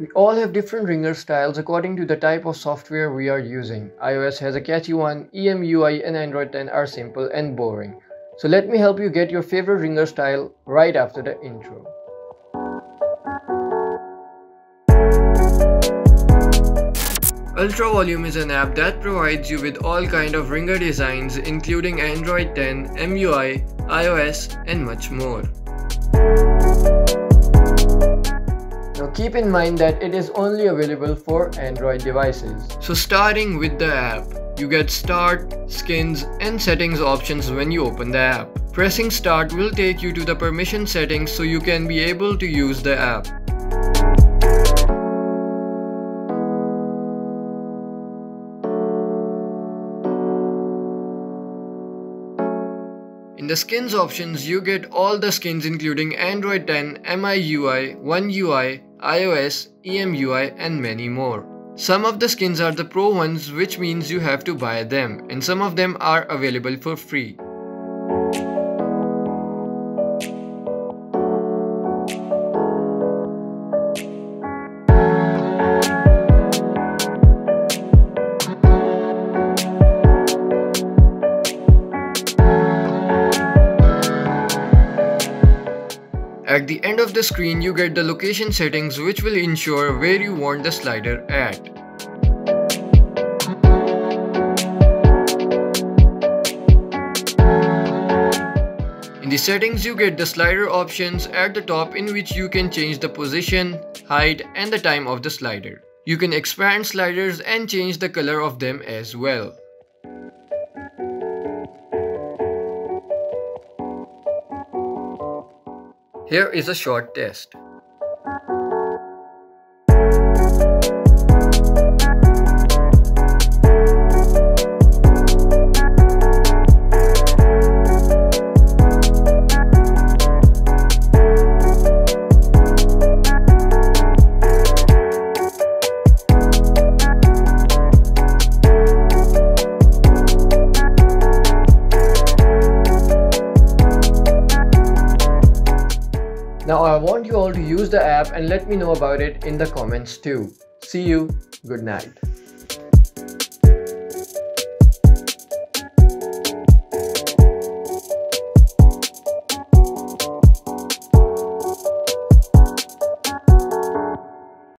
We all have different ringer styles according to the type of software we are using. iOS has a catchy one, EMUI and Android 10 are simple and boring. So let me help you get your favorite ringer style right after the intro. Ultra Volume is an app that provides you with all kind of ringer designs including Android 10, MUI, iOS and much more. Now keep in mind that it is only available for Android devices. So starting with the app, you get Start, Skins and Settings options when you open the app. Pressing Start will take you to the permission settings so you can be able to use the app. In the skins options, you get all the skins including Android 10, MIUI, One UI, iOS, EMUI and many more. Some of the skins are the pro ones, which means you have to buy them, and some of them are available for free. At the end of the screen, you get the location settings, which will ensure where you want the slider at. In the settings, you get the slider options at the top in which you can change the position, height and the time of the slider. You can expand sliders and change the color of them as well. Here is a short test. Now I want you all to use the app and let me know about it in the comments too. See you. Good night.